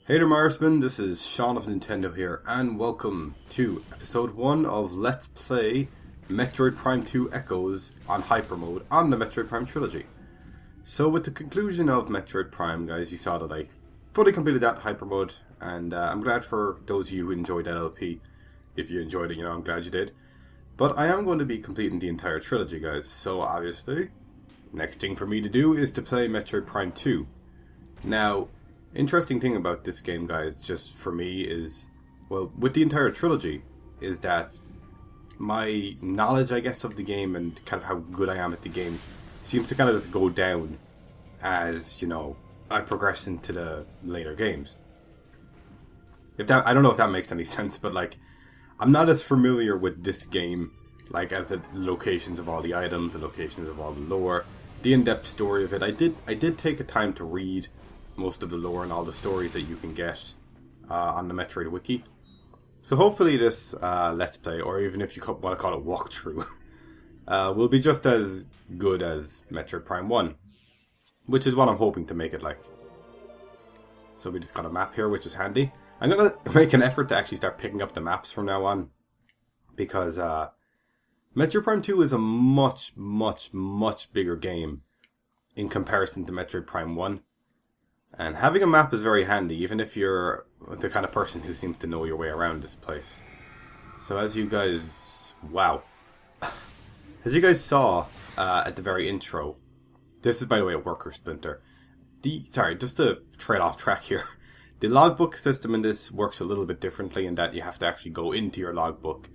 Hey there Marsman, this is Sean of Nintendo here, and welcome to episode 1 of Let's Play Metroid Prime 2 Echoes on Hypermode on the Metroid Prime trilogy. So with the conclusion of Metroid Prime, guys, you saw that I fully completed that Hypermode, and I'm glad for those of you who enjoyed that LP. If you enjoyed it, I'm glad you did. But I am going to be completing the entire trilogy, guys, so obviously, next thing for me to do is to play Metroid Prime 2. Now, interesting thing about this game, guys, just for me is, well, with the entire trilogy, is that my knowledge, I guess, of the game and kind of how good I am at the game seems to kind of just go down as, I progress into the later games. I don't know if that makes any sense, but, I'm not as familiar with this game, as the locations of all the items, the locations of all the lore, the in-depth story of it. I did take a time to read most of the lore and all the stories that you can get on the Metroid Wiki. So hopefully this Let's Play, or even if you want to call it walkthrough, will be just as good as Metroid Prime 1. Which is what I'm hoping to make it like. So we just got a map here, which is handy. I'm going to make an effort to actually start picking up the maps from now on. Because Metroid Prime 2 is a much, much, much bigger game in comparison to Metroid Prime 1. And having a map is very handy, even if you're the kind of person who seems to know your way around this place. So as you guys... wow. As you guys saw at the very intro, this is, by the way, a worker splinter. Sorry, just to trade off track here. The logbook system in this works a little bit differently in that you have to actually go into your logbook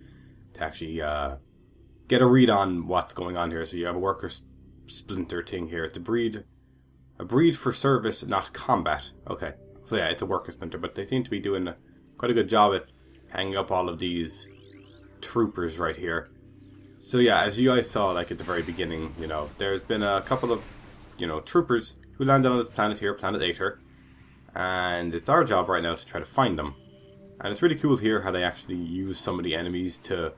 to actually get a read on what's going on here. So you have a worker splinter thing here. It's a breed for service, not combat. Okay. So yeah, it's a worker splinter, but they seem to be doing quite a good job at hanging up all of these troopers right here. So yeah, as you guys saw, at the very beginning, there's been a couple of, troopers who landed on this planet here, Planet Aether. And it's our job right now to try to find them. And it's really cool here how they actually use some of the enemies to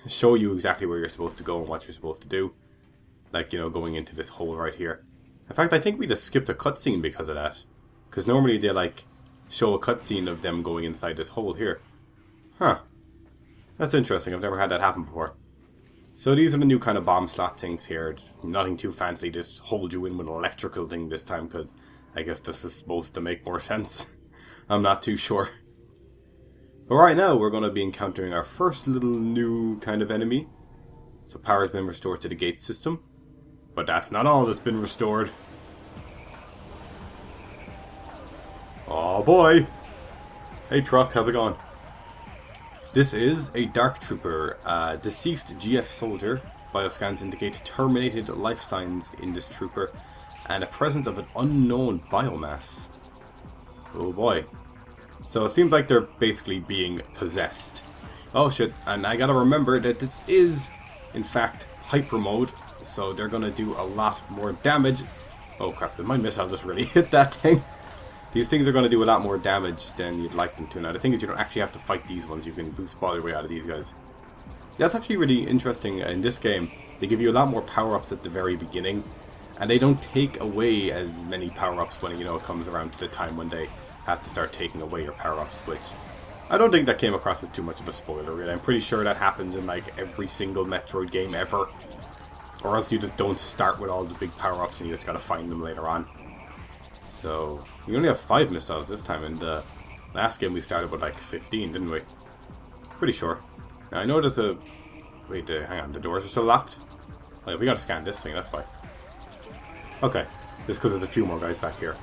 show you exactly where you're supposed to go and what you're supposed to do. Going into this hole right here. In fact, I think we just skipped a cutscene because of that. Because normally they, show a cutscene of them going inside this hole here. Huh. That's interesting. I've never had that happen before. So these are the new kind of bomb slot things here. Nothing too fancy, just hold you in with an electrical thing this time, because I guess this is supposed to make more sense. I'm not too sure. But right now, we're going to be encountering our first little new kind of enemy. So power's been restored to the gate system. But that's not all that's been restored. Oh boy! Hey truck, how's it going? This is a Dark Trooper, deceased GF soldier. Bioscans indicate terminated life signs in this trooper, and a presence of an unknown biomass. Oh boy. So it seems like they're basically being possessed. Oh shit, and I gotta remember that this is, in fact, Hypermode. so they're going to do a lot more damage. Oh crap, my missile just really hit that thing. These things are going to do a lot more damage than you'd like them to. Now the thing is, you don't actually have to fight these ones, you can boost ball your way out of these guys. That's actually really interesting in this game. They give you a lot more power-ups at the very beginning, and they don't take away as many power-ups when, you know, it comes around to the time when they have to start taking away your power-ups, which I don't think that came across as too much of a spoiler, really. I'm pretty sure that happens in, like, every single Metroid game ever. Or else you just don't start with all the big power-ups and you just gotta find them later on. So, we only have 5 missiles this time. In the last game we started with, like, 15, didn't we? Pretty sure. Now, I know there's a... Wait, hang on, the doors are still locked? Oh, yeah, we gotta scan this thing, that's why. Okay, just because there's a few more guys back here.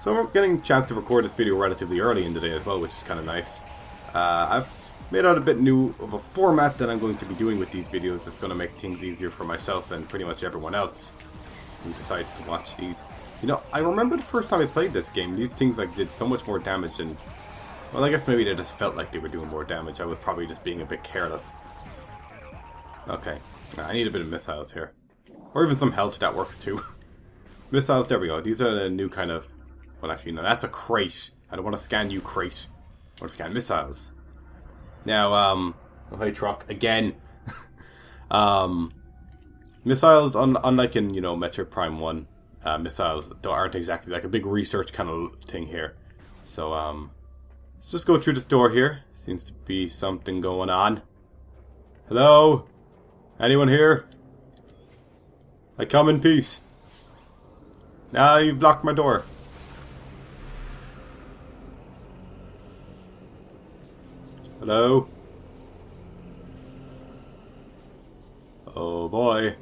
So we're getting a chance to record this video relatively early in the day as well, which is kind of nice. I've made out a bit new of a format that I'm going to be doing with these videos. It's going to make things easier for myself and pretty much everyone else who decides to watch these. You know, I remember the first time I played this game, these things like did so much more damage than... Well, I guess maybe they just felt like they were doing more damage. I was probably just being a bit careless. Okay, I need a bit of missiles here. Or even some health, that works too. Missiles, there we go. These are the new kind of... Well, actually, no, that's a crate. I don't want to scan you, crate. I want to scan missiles. Now, oh, hey, truck, again. Missiles, unlike in, you know, Metroid Prime 1, missiles aren't exactly like a big research kind of thing here. So, let's just go through this door here. Seems to be something going on. Hello? Anyone here? I come in peace. Now you've blocked my door. Hello? Oh boy.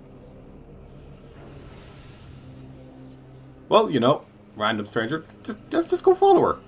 Well, you know, random stranger, just go follow her.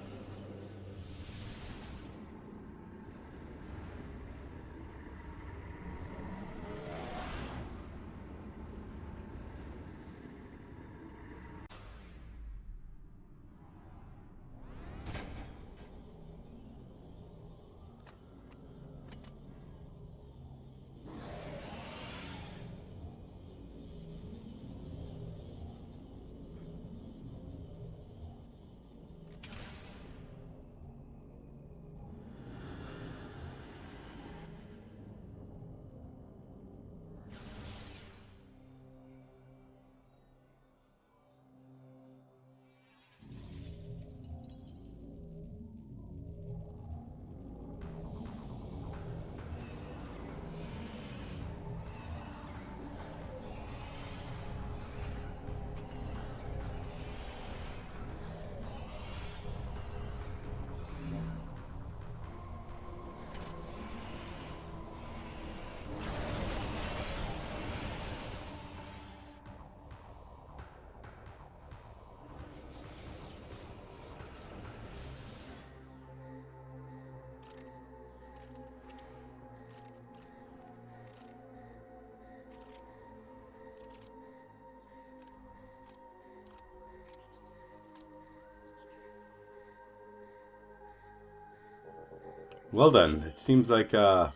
Well then, it seems like, yeah,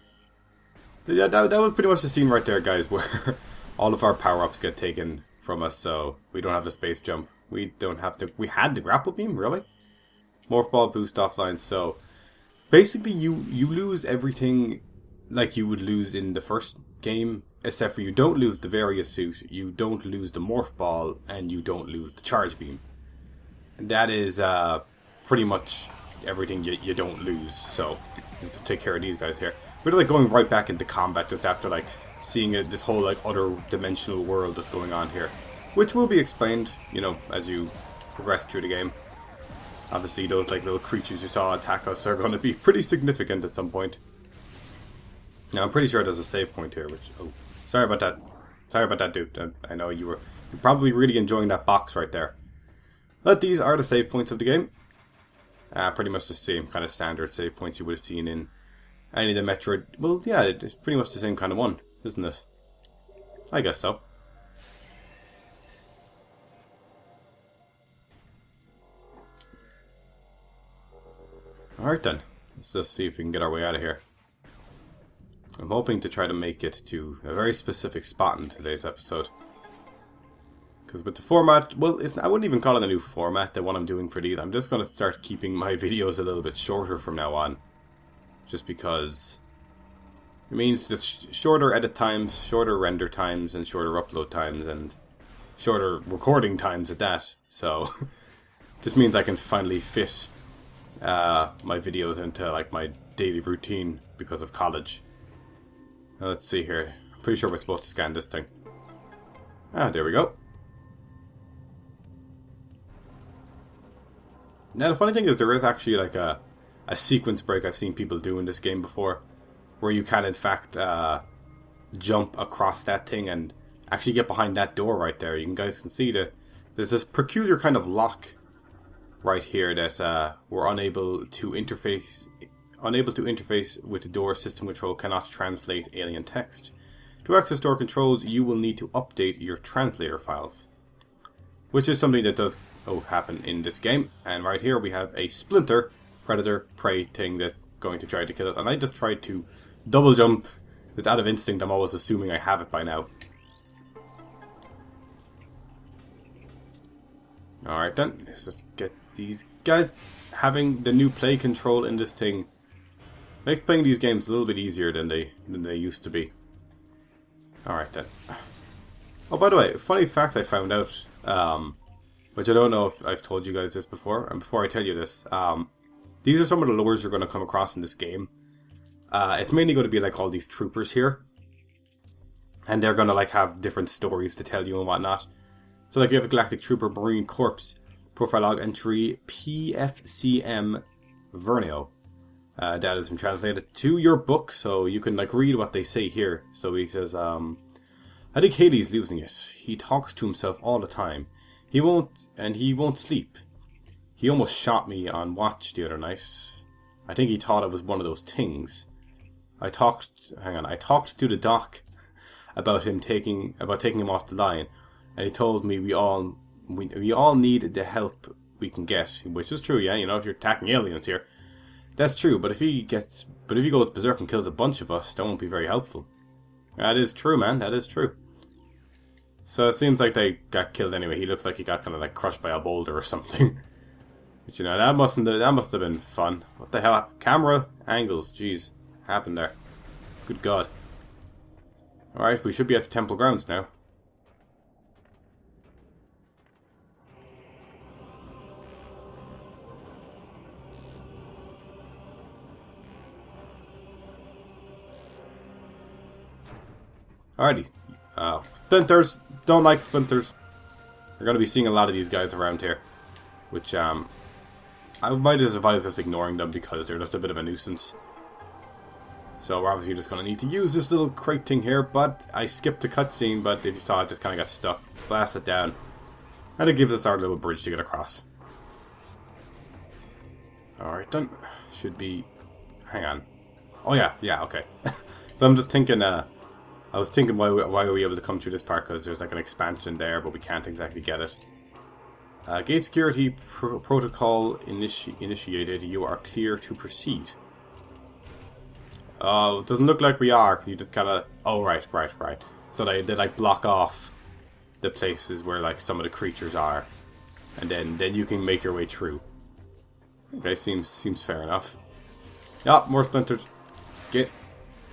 that was pretty much the scene right there, guys, where all of our power-ups get taken from us, so we don't have the space jump. We don't have to, we had the grapple beam, really? Morph ball, boost offline, so basically you lose everything like you would lose in the first game, except for you don't lose the various suit, you don't lose the morph ball, and you don't lose the charge beam. And that is, pretty much everything you don't lose, so let's take care of these guys here. We're like going right back into combat just after like seeing this whole like other dimensional world that's going on here, which will be explained, you know, as you progress through the game. Obviously those like little creatures you saw attack us are going to be pretty significant at some point. Now I'm pretty sure there's a save point here, which, oh, sorry about that dude. I know you're probably really enjoying that box right there. But these are the save points of the game. Pretty much the same kind of standard save points you would have seen in any of the Metroid. Well, yeah, it's pretty much the same kind of one, isn't it? I guess so. Alright then, let's just see if we can get our way out of here. I'm hoping to try to make it to a very specific spot in today's episode. Because with the format, well, I wouldn't even call it a new format, the one I'm doing for these. I'm just going to start keeping my videos a little bit shorter from now on. Just because it means just shorter edit times, shorter render times, and shorter upload times, and shorter recording times at that. So, just means I can finally fit my videos into like my daily routine because of college. Now, let's see here. I'm pretty sure we're supposed to scan this thing. Ah, there we go. Now, the funny thing is there is actually like a sequence break I've seen people do in this game before, where you can in fact jump across that thing and actually get behind that door right there. You guys can see that there's this peculiar kind of lock right here that we're unable to interface with the door. System control cannot translate alien text. To access door controls, you will need to update your translator files, which is something that does happen in this game. And right here we have a splinter predator prey thing that's going to try to kill us, and I just tried to double jump. It's out of instinct. I'm always assuming I have it by now. Alright then, let's just get these guys. Having the new play control in this thing makes playing these games a little bit easier than they used to be. Alright then. Oh, by the way, funny fact I found out, which I don't know if I've told you guys this before, and before I tell you this, these are some of the lures you're going to come across in this game. It's mainly going to be like all these troopers here, and they're going to like have different stories to tell you and whatnot. So like you have a Galactic Trooper Marine Corps, profile log entry PFCM Vernio. That has been translated to your book, so you can like read what they say here. So he says, I think Haley's losing it. He talks to himself all the time. He won't sleep. He almost shot me on watch the other night. I think he thought it was one of those things. I talked to the doc about taking him off the line, and he told me we all need the help we can get, which is true. Yeah, you know, if you're attacking aliens here, that's true. But if he goes berserk and kills a bunch of us, that won't be very helpful. That is true, man. That is true. So it seems like they got killed anyway. He looks like he got kind of like crushed by a boulder or something. But you know, that must have been fun. What the hell? Camera angles, jeez, happened there. Good God. Alright, we should be at the temple grounds now. Alrighty. Splinters. Don't like splinters. We're going to be seeing a lot of these guys around here, which I might just advise us ignoring them because they're just a bit of a nuisance. So we're obviously just going to need to use this little crate thing here, but I skipped the cutscene, but if you saw it, just kind of got stuck. Blast it down. And it gives us our little bridge to get across. Alright then. Should be... Hang on. Oh yeah, okay. So I'm just thinking, I was thinking why are we able to come through this part, because there's like an expansion there, but we can't exactly get it. Gate security protocol initiated. You are clear to proceed. Oh, it doesn't look like we are, because you just kind of... Oh, right. So they like block off the places where like some of the creatures are, and then you can make your way through. Okay, seems fair enough. Oh, more splinters. Get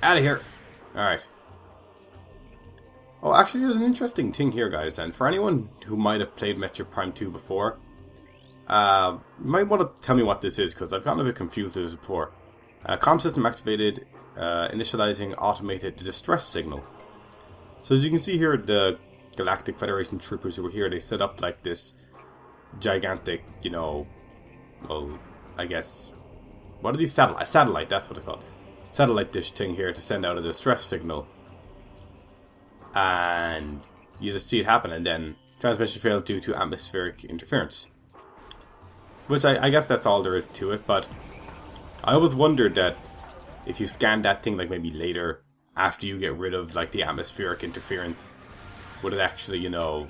out of here. Alright. Oh, actually, there's an interesting thing here, guys, and for anyone who might have played Metroid Prime 2 before, you might want to tell me what this is, because I've gotten a bit confused with this before. Comm system activated, initializing automated distress signal. So as you can see here, the Galactic Federation troopers who were here, they set up like this gigantic, you know, well, I guess, what are these satellites? Satellite, that's what it's called. Satellite dish thing here to send out a distress signal. And you just see it happen, and then transmission failed due to atmospheric interference. Which I guess that's all there is to it, but I always wondered that if you scan that thing like maybe later, after you get rid of like the atmospheric interference, would it actually, you know,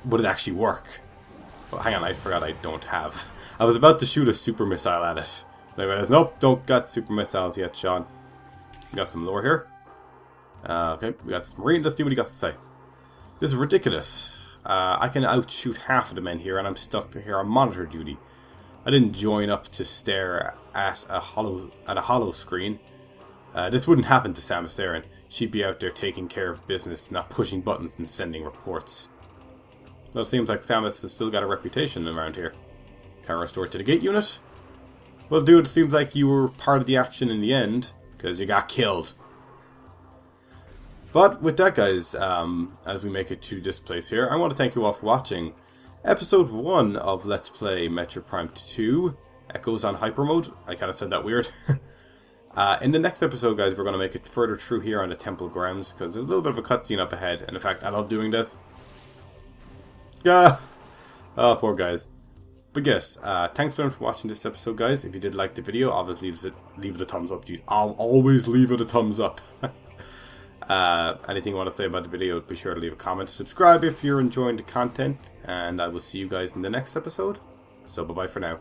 would it actually work? Well, hang on, I forgot I don't have. I was about to shoot a super missile at it. Like, nope, don't got super missiles yet, Sean. We got some lore here. Okay, we got this Marine. Let's see what he got to say. This is ridiculous. I can outshoot half of the men here, and I'm stuck here on monitor duty. I didn't join up to stare at a hollow screen. This wouldn't happen to Samus there, and she'd be out there taking care of business, not pushing buttons and sending reports. Well, it seems like Samus has still got a reputation around here. Power restored to the gate unit. Well, dude, it seems like you were part of the action in the end, because you got killed. But with that, guys, as we make it to this place here, I want to thank you all for watching Episode 1 of Let's Play Metroid Prime 2, Echoes on Hypermode. I kind of said that weird. In the next episode, guys, we're going to make it further through here on the temple grounds, because there's a little bit of a cutscene up ahead, and in fact, I love doing this. Yeah. Oh, poor guys. But yes, thanks for watching this episode, guys. If you did like the video, obviously leave it a thumbs up. Jeez, I'll always leave it a thumbs up. Anything you want to say about the video, be sure to leave a comment. Subscribe if you're enjoying the content, and I will see you guys in the next episode. So bye-bye for now.